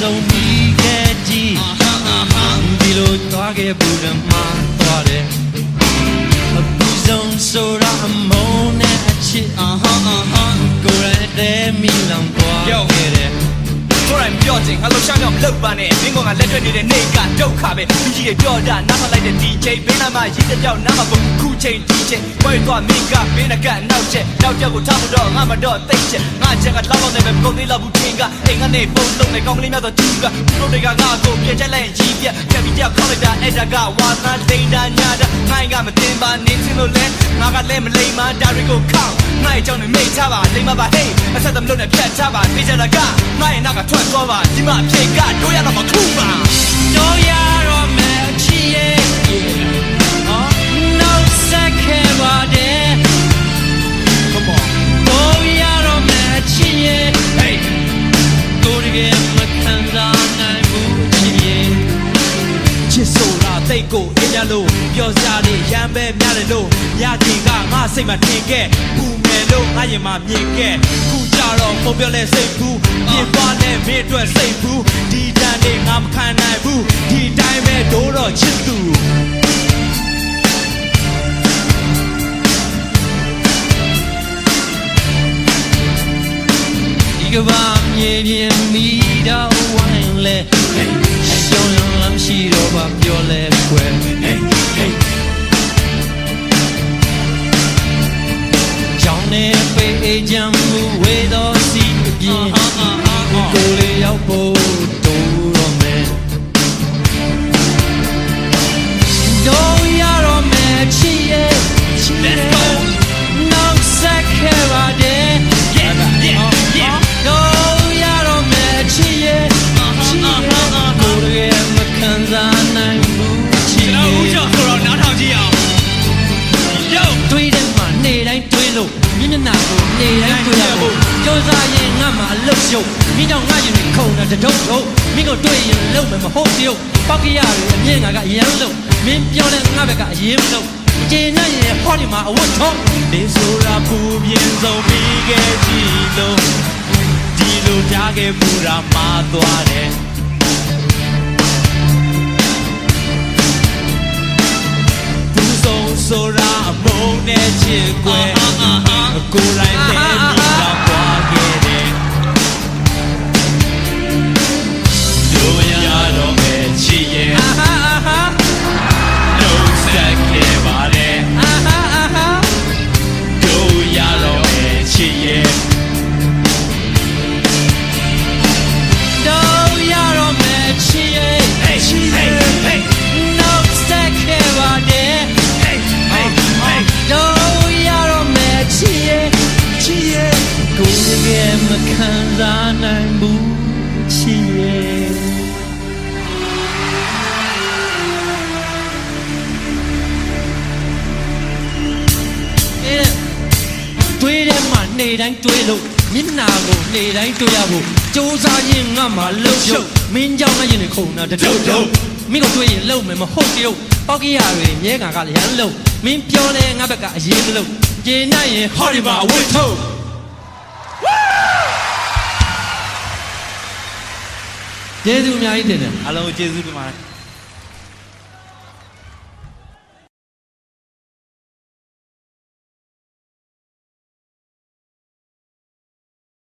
ဆုံးပြီးခဲ့ကြီးဒီလိုသွားခဲ့ဘူးဓမ္မသွားတယ်အပူဆုံးဆိုတာအမုန်းနဲ့အချစ်ကိုယ်ရတဲ့မိလောင်သွားခဲ့တယ်ကိုယ်တိုင်ပြောချင်ငါလှရှောင်းကြောင့်မလုပ်ပါနဲ့မင်းကငါလက်တွေ့နေတဲ့နေ့ကဒုက္ခပဲဒီကြီးရဲ့ပြောတာနားမလိုက်တဲ့ DJ ဘေးနားမှာရည်တဲ့ကြောက်နားမှာပုံခုချိန် DJ ဝဲသွားမင်းကဘေးနာကနောက်ချက်ကိုထားဖို့တော့ငါမတော့သိချက်ငါချက်ကလောက်တော့လည်းကုန်သေးလောက်ဘူးထင်ကအိမ်ကနေပုံလုံးနဲ့ကောင်းကလေးများတော့ကြည့်ကတို့တွေကငါကိုပြက်ချက်လိုက်ရင်ကြီးပြက်ပြီးတယောက်ခေါက်လိုက်တာအဲ့ဒါကဝါသနာတိန်တာညာတာငါကမတင်ပါနေစင်းလို့လဲငါကလည်းမလိမ္မာဒါတွေကိုခောက်ငါ့အကြောင်းနဲ့မိတ်ထားပါလိမ္မာပါဟေးအဆက်သမလို့နဲ့ဖြတ်ထားပါပြေးကြတာကငါရဲ့နောက်ကထွက်သွားပါဒီမှာအဖြစ်ကတို့ရတော့မခုပါတို့ရတော့မယ်ချီရဲ့နောက်ဆက်ခဲ့ပါတယ် Come on တို့ရတော့မယ်ချီရဲ့ Hey တို့တကယ်မခံစားနိုင်ဘူးချီရဲ့ချစ်ဆိုတာတိတ်ကိုအင်းရလို့ပြောစရာတွေရမ်းပဲများတယ်လို့ရခင်ကငါစိတ်မှာထင်ခဲ့ပူမယ်လို့ငါရင်မှာမြင်ခဲ့ခုကြတော့ပုံပြောလဲစိတ်ဘူးပြင်ပွားလဲမင်းအတွက်စိတ်ဘူးဒီတန်တွေငါမခံနိုင်ဘူးဒီတိုင်းပဲဒိုးတော့ချစ်သူဒီကဘာမြေပြင်မိတော့ဝိုင်းလဲရှောင်းရမ်းရှိတော့ဘာပြောလဲကွယ်ကြောင်းနေပေကြံမှုဝေတော်စီအပြင်းကိုလေးရောက်ဖို့တိုးတော့မယ်တို့ရတော့မယ်ချစ်ရဲ့နောက်ဆက်ခဲ့ပါတယ်တို့ရတော့မယ်ချစ်ရဲ့ကိုယ်ရဲ့မခံစားနိုင်ဘူးချစ်ရဲ့ကျွန်တော်ဦးကျော်ဆိုတော့နားထောင်ကြည့်အောင်တွေးတယ်မှာနေတိုင်းတွေးလို့မျက်နှာကိုနေတိုင်းတွေ့ရဖို့ကြောစားရင်ငါမှအလုပ်ရှုပ်မင်းကြောင့်ငါရင်ခုံတာတတုံထုံမင်းကိုတွေ့ရင်လုံးမယ်မဟုတ်ပြုတ်ပေါက်ကရတွေအမြင့်ငါကအရန်လုံးမင်းပြောလဲငါဘက်ကအရင်မလုံးကျေနပ်ရင်ဟောဒီမှာအဝတ်ထုံးနေဆိုတာပူပြင်းဆုံးပြီးခဲ့ကြည့်လို့ဒီလိုကြားခဲ့ဘူးတာမှားသွားတယ်ဆိုတာအမုန်းနဲ့ချစ်ကွယ်ကိုယ်တိုင်လည်းမိတာပွားခဲ့တယ်တို့ရတော့မဲ့ချစ်ရဲ့လုံးဆက်ခဲ့ပါတယ်တို့ရတော့မဲ့ချစ်ရဲ့တို့ရတော့မဲ့ချစ်ရဲ့ချစ်ရဲ့နောက်ဆက်ခဲ့ပါတယ်တို့ရတော့မယ်ချစ်ရဲ့ကိုယ်တကယ်မခံစားနိုင်ဘူးချစ်ရဲ့တွေးတယ်မှနေတိုင်းတွေးလို့မျက်နှာကိုနေတိုင်းတွေ့ရဖို့စူးစမ်းရင်ငါမှလှုပ်ရှုပ်မင်းကြောင့်ငါရင်ခုန်တာတတုံမင်းကိုတွေ့ရင်လုံမယ်မဟုတ်ပြုတ်ပေါက်ကရတွေမြဲကကလည်းရမ်းလုံမင်းပြောလဲငါဘက်ကအရေးမလို့ကျေနပ်ရင်ဟောဒီမှာအဝတ်ထုတ်ကျေးဇူးအများကြီးတင်တယ်အားလုံးကျေးဇူးတင်ပါတယ်